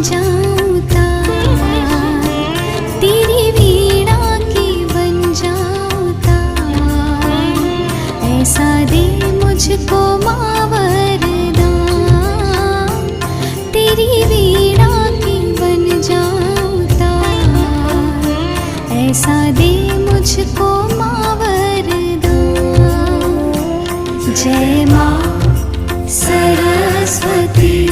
जाऊं तार, तेरी वीणा की बन जाऊं तार। ऐसा दे मुझको माँ वरदान, तेरी वीणा की बन जाऊं तार। ऐसा दे मुझको माँ वरदान। जय माँ सरस्वती।